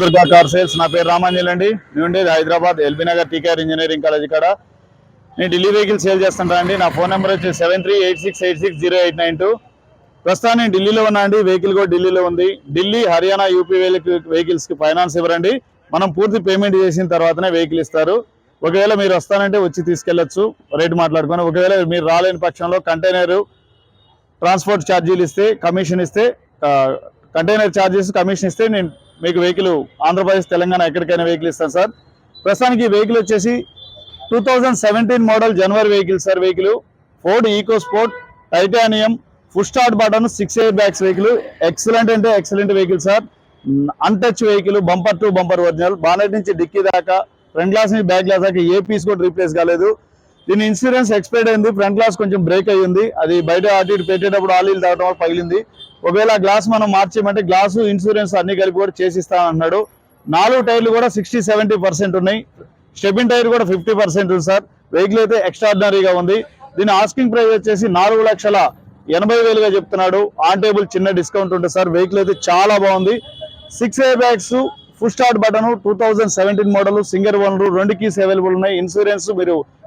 Durga car sales. నా పేరు రామాంజల్ అండి. నేను ఉండేది Hyderabad LB Nagar TKR engineering college కాడ. నేను ఢిల్లీ వెహికల్ సేల్ చేస్తుంటా అండి. నా ఫోన్ నెంబర్ వచ్చి 7386860892. ప్రస్తుతం నేను ఢిల్లీలో ఉన్నా అండి. వెహికల్ కూడా ఢిల్లీలో ఉంది. ఢిల్లీ, హర్యానా, యూపీ వెహికల్స్ కి ఫైనాన్స్ ఇవ్వరండి. మనం పూర్తి పేమెంట్ చేసిన తర్వాతనే వెహికల్ ఇస్తారు. ఒకవేళ మీరు వస్తానంటే వచ్చి తీసుకెళ్లొచ్చు, రేటు మాట్లాడుకొని. ఒకవేళ మీరు రాలేని పక్షంలో కంటైనర్ ట్రాన్స్పోర్ట్ ఛార్జీలు ఇస్తే, కమిషన్ ఇస్తే, కంటైనర్ ఛార్జెస్ కమిషన్ ఇస్తే నేను మీకు వెహికల్ ఆంధ్రప్రదేశ్, తెలంగాణ ఎక్కడికైనా వెహికల్ ఇస్తాను సార్. ప్రస్తుతానికి ఈ వెహికల్ వచ్చేసి 2017 మోడల్ జనవరి vehicle sir. Vehicle Ford EcoSport titanium full start button 6 air bags vehicle. Excellent అంటే excellent vehicle sir. Untouch vehicle, bumper to bumper original. Bonnet నుంచి డిక్కీ దాకా, ఫ్రంట్ గ్లాస్ నుంచి back glass దాకా ఏ piece కూడా replace కాలేదు. దీని insurance expired అయింది. ఫ్రంట్ గ్లాస్ కొంచెం బ్రేక్ అయ్యింది. అది బయట అటు ఇటు పెట్టేటప్పుడు ఆయిల్ తాగడం వల్ల పగిలింది. ఒకవేళ గ్లాస్ మనం మార్చేయమంటే గ్లాసు, ఇన్సూరెన్స్ అన్ని కలిపి కూడా చేసిస్తాను అన్నాడు. 4 టైర్లు కూడా 60-70% ఉన్నాయి. స్టెబిన్ టైర్ కూడా 50% ఉంది సార్. వెహికల్ అయితే ఎక్స్ట్రాడినరీగా ఉంది. దీని ఆస్కింగ్ ప్రైస్ వచ్చేసి 4,80,000గా చెప్తున్నాడు. ఆన్ టేబుల్ చిన్న డిస్కౌంట్ ఉంటుంది సార్. వెహికల్ అయితే చాలా బాగుంది. 6 air bags, full start button, 2017 model, singer owner, 2 keys available ఉన్నాయి.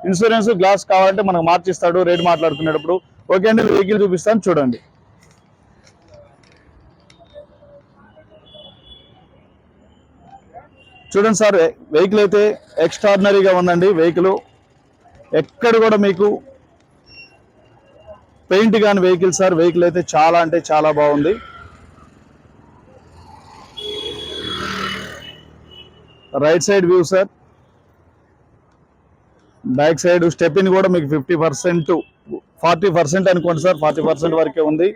ఇన్సూరెన్స్ గ్లాస్ కావాలంటే మనకు మార్చిస్తాడు రేట్ మాట్లాడుకునేటప్పుడు. ఓకే అండి, వెహికల్ చూపిస్తాను చూడండి. చూడండి సార్, వెహికల్ అయితే ఎక్స్ట్రాడినరీగా ఉందండి. వెహికల్ ఎక్కడ కూడా మీకు పెయింట్ కాని వెహికల్ సార్. వెహికల్ అయితే చాలా అంటే చాలా బాగుంది. Right side view sir. Back side స్టెప్పిన్ కూడా మీకు 40% అనుకోండి సార్. 40% వరకే ఉంది.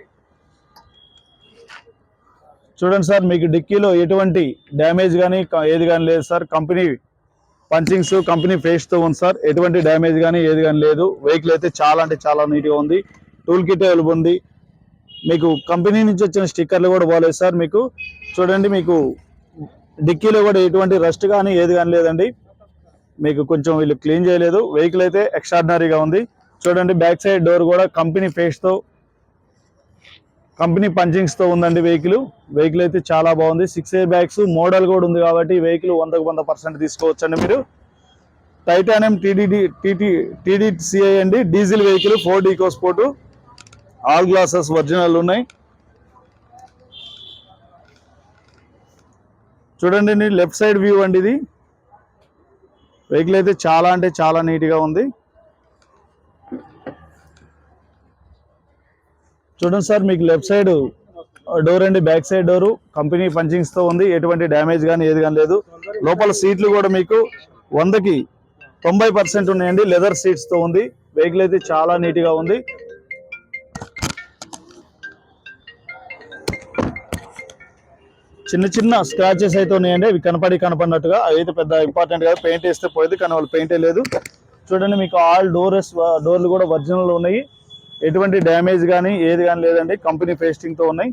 చూడండి సార్, మీకు డిక్కీలో ఎటువంటి డ్యామేజ్ కానీ ఏది కానీ లేదు సార్. కంపెనీ పంచింగ్స్, కంపెనీ ఫేస్తో ఉంది సార్. ఎటువంటి డ్యామేజ్ కానీ ఏది కానీ లేదు. వెహికల్ అయితే చాలా అంటే చాలా నీట్గా ఉంది. టూల్ కిట్ అవైలబుల్ ఉంది. మీకు కంపెనీ నుంచి వచ్చిన స్టిక్కర్లు కూడా పోలేదు సార్. మీకు చూడండి, మీకు డిక్కీలో కూడా ఎటువంటి రస్ట్ కానీ ఏది కానీ లేదండి. మీకు కొంచెం వీళ్ళు క్లీన్ చేయలేదు. వెహికల్ అయితే ఎక్స్ట్రాడినరీగా ఉంది. చూడండి, బ్యాక్ సైడ్ డోర్ కూడా కంపెనీ ఫేస్తో, కంపెనీ పంచింగ్స్తో ఉందండి. వెహికల్ అయితే చాలా బాగుంది. 6 ఎయిర్ బ్యాగ్స్ మోడల్ కూడా ఉంది కాబట్టి వెహికల్ 100% తీసుకోవచ్చండి మీరు. టైటానియం టీడీసీఐ అండి, diesel vehicle, Ford EcoSport. All glasses original ఉన్నాయి. చూడండి, లెఫ్ట్ సైడ్ వ్యూ అండి ఇది. వెహికల్ అయితే చాలా అంటే చాలా నీట్గా ఉంది. చూడండి సార్, మీకు లెఫ్ట్ సైడ్ డోర్ అండి, బ్యాక్ సైడ్ డోరు కంపెనీ పంచింగ్స్తో ఉంది. ఎటువంటి డ్యామేజ్ కానీ ఏది కానీ లేదు. లోపల సీట్లు కూడా మీకు 100కి 90% ఉన్నాయండి. లెదర్ సీట్స్తో ఉంది. వెహికల్ అయితే చాలా నీట్గా ఉంది. చిన్న చిన్న స్క్రాచెస్ అయితే ఉన్నాయండి. అవి కనపడినట్టుగా. అయితే పెద్ద ఇంపార్టెంట్ కాదు. పెయింట్ వేస్తే పోయింది, కానీ వాళ్ళు పెయింటే లేదు. చూడండి, మీకు ఆల్ డోర్లు కూడా ఒరిజినల్ ఉన్నాయి. ఎటువంటి డ్యామేజ్ కానీ ఏది కానీ లేదండి. కంపెనీ ఫేస్టింగ్తో ఉన్నాయి.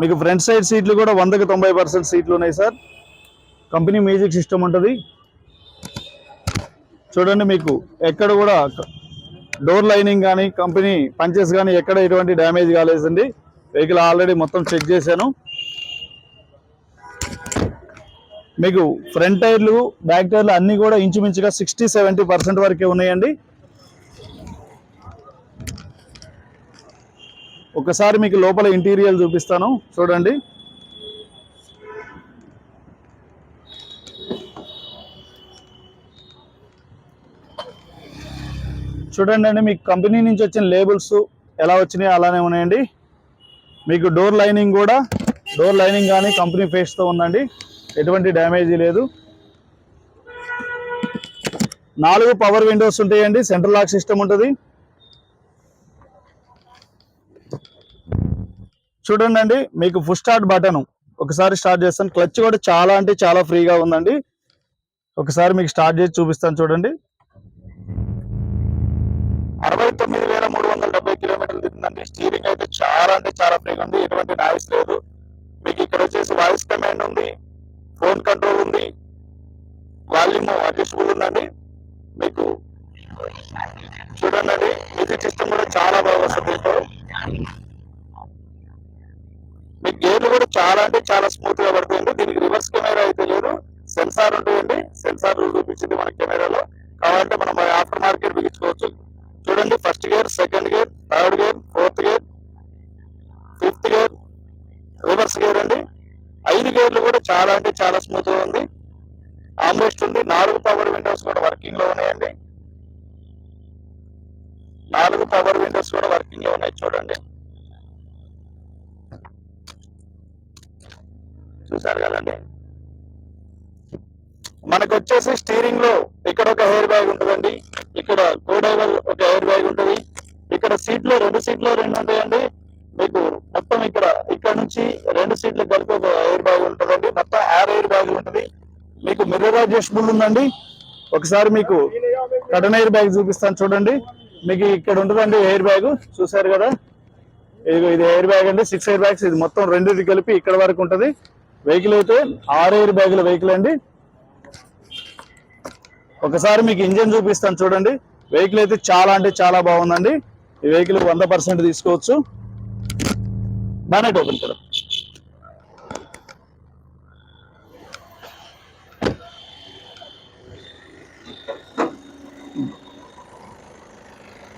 మీకు ఫ్రంట్ సైడ్ సీట్లు కూడా 100కి 90% సీట్లు ఉన్నాయి సార్. కంపెనీ మ్యూజిక్ సిస్టమ్ ఉంటుంది. చూడండి, మీకు ఎక్కడ కూడా డోర్ లైనింగ్ కానీ, కంపెనీ పంచెస్ కానీ ఎక్కడ ఎటువంటి డ్యామేజ్ కాలేదండి. వెహికల్ ఆల్రెడీ మొత్తం చెక్ చేశాను. మీకు ఫ్రంట్ టైర్లు, బ్యాక్ టైర్లు అన్నీ కూడా ఇంచుమించుగా 60-70% వరకే ఉన్నాయండి. ఒకసారి మీకు లోపల ఇంటీరియర్ చూపిస్తాను చూడండి. చూడండి, మీకు కంపెనీ నుంచి వచ్చిన లేబుల్స్ ఎలా వచ్చినాయో అలానే ఉన్నాయండి. మీకు డోర్ లైనింగ్ కానీ కంపెనీ ఫేస్తో ఉందండి. ఎటువంటి డ్యామేజ్ లేదు. 4 పవర్ విండోస్ ఉంటాయండి. సెంట్రల్ లాక్ సిస్టమ్ ఉంటుంది. చూడండి, మీకు ఫుల్ స్టార్ట్ బటన్ ఒకసారి స్టార్ట్ చేస్తాను. క్లచ్ కూడా చాలా అంటే చాలా ఫ్రీగా ఉందండి. ఒకసారి మీకు స్టార్ట్ చేసి చూపిస్తాను చూడండి. 69,370 కిలోమీటర్లు తిరిగిందండి. స్టీరింగ్ అయితే చాలా అంటే చాలా ఫ్రీగా ఉంది. ఎటువంటి నాయిస్ లేదు. మీకు ఇక్కడ వచ్చేసి వాయిస్ కమాండ్ ఉంది, ఫోన్ కంట్రోల్ ఉంది, వాల్యూమ్ అడ్జస్టబుల్ ఉందండి. మీకు చూడండి, మ్యూజిక్ సిస్టమ్ కూడా చాలా బాగా వస్తుంది. మీకు గేర్లు చాలా అంటే చాలా స్మూత్ గా పడుతుంది. దీనికి రివర్స్ కెమెరా అయితే లేదు, సెన్సార్ ఉంటాయండి. సెన్సార్ చూపించింది మన కెమెరాలో. కావాలంటే మనం ఆఫ్టర్ మార్కెట్ బిగించుకోవచ్చు. చూడండి, first gear, second gear, third gear, fourth gear, fifth gear, reverse gear అండి. 5 గేర్లు కూడా చాలా అంటే చాలా స్మూత్ గా ఉంది. ఆమ్రెస్ట్ ఉంది. 4 పవర్ విండోస్ కూడా వర్కింగ్ లో ఉన్నాయండి. 4 పవర్ విండోస్ కూడా వర్కింగ్ లో ఉన్నాయి. చూడండి, చూసారు కదండి. మనకు వచ్చేసి స్టీరింగ్ లో ఇక్కడ ఒక హెయిర్ బ్యాగ్ ఉంటుందండి, ఇక్కడ కోడైవల్ ఒక హెయిర్ బ్యాగ్ ఉంటుంది, ఇక్కడ సీట్లు 2 సీట్లు 2 ఉంటాయండి. మీకు మొత్తం ఇక్కడ నుంచి 2 సీట్లు కలిపి ఒక హెయిర్ బ్యాగ్ ఉంటుందండి. మొత్తం 6 హెయిర్ బ్యాగ్ ఉంటుంది. మీకు మిర్రర్ అడ్జస్టబుల్ ఉందండి. ఒకసారి మీకు కటన్ హెయిర్ బ్యాగ్ చూపిస్తాను చూడండి. మీకు ఇక్కడ ఉంటుందండి హెయిర్ బ్యాగ్, చూసారు కదా. ఇది హెయిర్ బ్యాగ్ అండి, 6 హెయిర్ బ్యాగ్స్. ఇది మొత్తం 2 కలిపి ఇక్కడ వరకు ఉంటుంది. వెహికల్ అయితే 6 హెయిర్ బ్యాగుల వెహికల్ అండి. ఒకసారి మీకు ఇంజన్ చూపిస్తాను చూడండి. వెహికల్ అయితే చాలా అంటే చాలా బాగుందండి. ఈ వెహికల్ 100% తీసుకోవచ్చు. బానెట్ ఓపెన్ కదా.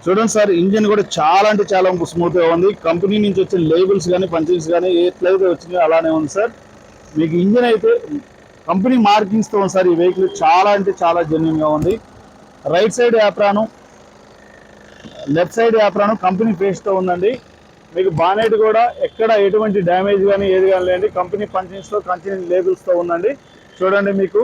చూడండి సార్, ఇంజిన్ కూడా చాలా అంటే చాలా స్మూత్ గా ఉంది. కంపెనీ నుంచి వచ్చిన లేబుల్స్ కానీ పంచింగ్స్ కానీ ఎట్లయితే వచ్చినాయో అలానే ఉంది సార్. మీకు ఇంజిన్ అయితే కంపెనీ మార్కింగ్స్ తో ఉంది సార్. ఈ వెహికల్ చాలా అంటే చాలా జెన్యున్ గా ఉంది. Right side యాప్రాను, left side యాప్రాను company face తో ఉందండి. మీకు బానెట్ కూడా ఎక్కడ ఎటువంటి డ్యామేజ్ కానీ ఏది కానీ లేదండి. కంపెనీ పంచింగ్స్ తో కంపెనీ లేబుల్స్ తో ఉందండి. చూడండి, మీకు